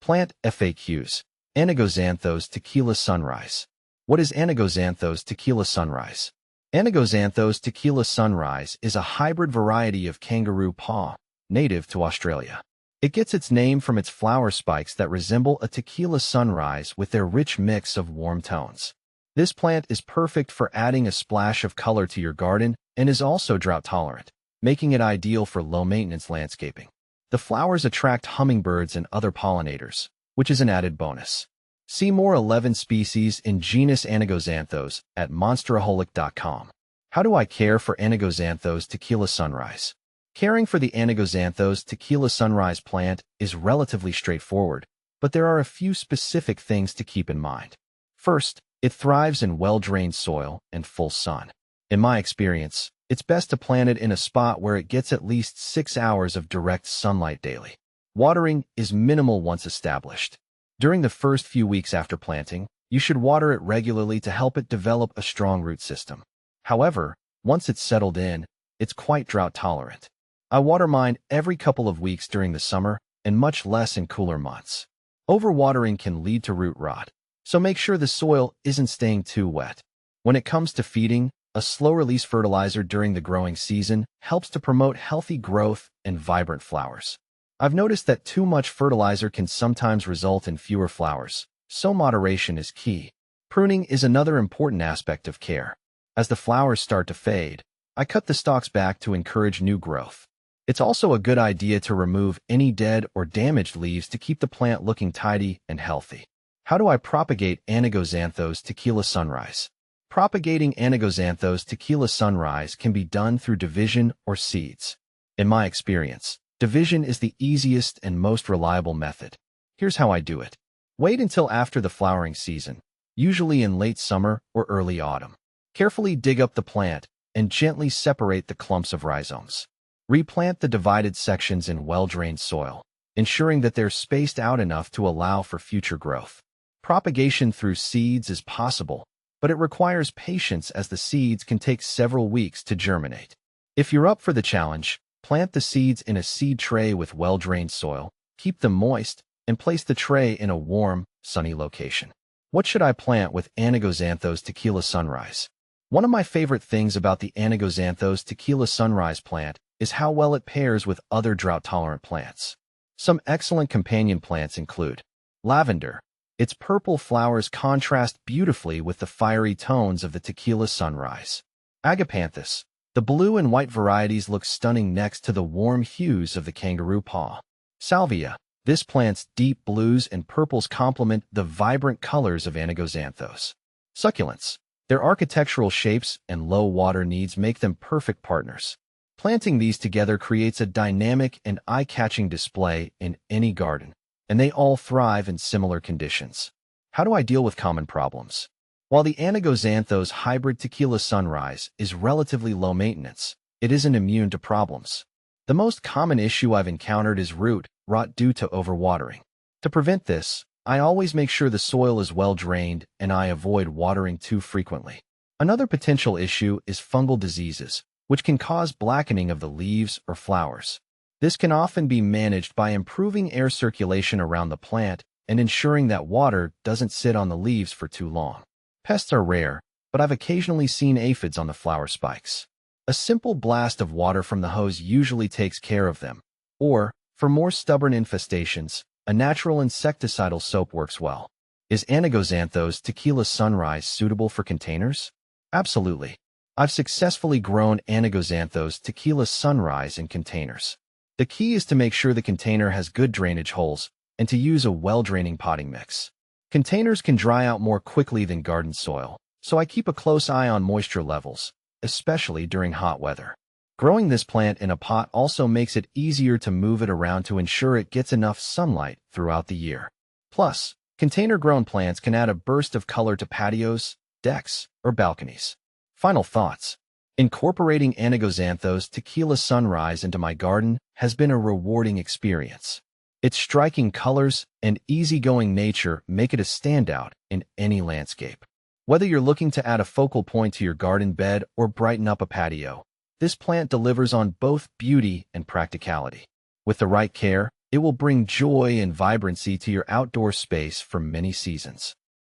Plant FAQs. Anigozanthos Tequila Sunrise. What is Anigozanthos Tequila Sunrise? Anigozanthos Tequila Sunrise is a hybrid variety of kangaroo paw, native to Australia. It gets its name from its flower spikes that resemble a tequila sunrise with their rich mix of warm tones. This plant is perfect for adding a splash of color to your garden and is also drought-tolerant, making it ideal for low-maintenance landscaping. The flowers attract hummingbirds and other pollinators, which is an added bonus. See more 11 species in genus Anigozanthos at monsteraholic.com. How do I care for Anigozanthos Tequila Sunrise? Caring for the Anigozanthos Tequila Sunrise plant is relatively straightforward, but there are a few specific things to keep in mind. First, it thrives in well-drained soil and full sun. In my experience, it's best to plant it in a spot where it gets at least 6 hours of direct sunlight daily. Watering is minimal once established. During the first few weeks after planting, you should water it regularly to help it develop a strong root system. However, once it's settled in, it's quite drought-tolerant. I water mine every couple of weeks during the summer and much less in cooler months. Overwatering can lead to root rot, so make sure the soil isn't staying too wet. When it comes to feeding, a slow-release fertilizer during the growing season helps to promote healthy growth and vibrant flowers. I've noticed that too much fertilizer can sometimes result in fewer flowers, so moderation is key. Pruning is another important aspect of care. As the flowers start to fade, I cut the stalks back to encourage new growth. It's also a good idea to remove any dead or damaged leaves to keep the plant looking tidy and healthy. How do I propagate Anigozanthos Tequila Sunrise? Propagating Anigozanthos Tequila Sunrise can be done through division or seeds. In my experience, division is the easiest and most reliable method. Here's how I do it. Wait until after the flowering season, usually in late summer or early autumn. Carefully dig up the plant and gently separate the clumps of rhizomes. Replant the divided sections in well-drained soil, ensuring that they're spaced out enough to allow for future growth. Propagation through seeds is possible, but it requires patience as the seeds can take several weeks to germinate. If you're up for the challenge, plant the seeds in a seed tray with well-drained soil, keep them moist, and place the tray in a warm, sunny location. What should I plant with Anigozanthos Tequila Sunrise? One of my favorite things about the Anigozanthos Tequila Sunrise plant is how well it pairs with other drought-tolerant plants. Some excellent companion plants include lavender. Its purple flowers contrast beautifully with the fiery tones of the Tequila Sunrise. Agapanthus. The blue and white varieties look stunning next to the warm hues of the kangaroo paw. Salvia. This plant's deep blues and purples complement the vibrant colors of Anigozanthos. Succulents. Their architectural shapes and low water needs make them perfect partners. Planting these together creates a dynamic and eye-catching display in any garden, and they all thrive in similar conditions. How do I deal with common problems? While the Anigozanthos hybrid Tequila Sunrise is relatively low maintenance, it isn't immune to problems. The most common issue I've encountered is root rot due to overwatering. To prevent this, I always make sure the soil is well drained and I avoid watering too frequently. Another potential issue is fungal diseases, which can cause blackening of the leaves or flowers. This can often be managed by improving air circulation around the plant and ensuring that water doesn't sit on the leaves for too long. Pests are rare, but I've occasionally seen aphids on the flower spikes. A simple blast of water from the hose usually takes care of them. Or, for more stubborn infestations, a natural insecticidal soap works well. Is Anigozanthos Tequila Sunrise suitable for containers? Absolutely. I've successfully grown Anigozanthos Tequila Sunrise in containers. The key is to make sure the container has good drainage holes and to use a well-draining potting mix. Containers can dry out more quickly than garden soil, so I keep a close eye on moisture levels, especially during hot weather. Growing this plant in a pot also makes it easier to move it around to ensure it gets enough sunlight throughout the year. Plus, container-grown plants can add a burst of color to patios, decks, or balconies. Final thoughts. Incorporating Anigozanthos Tequila Sunrise into my garden has been a rewarding experience. Its striking colors and easygoing nature make it a standout in any landscape. Whether you're looking to add a focal point to your garden bed or brighten up a patio, this plant delivers on both beauty and practicality. With the right care, It will bring joy and vibrancy to your outdoor space for many seasons.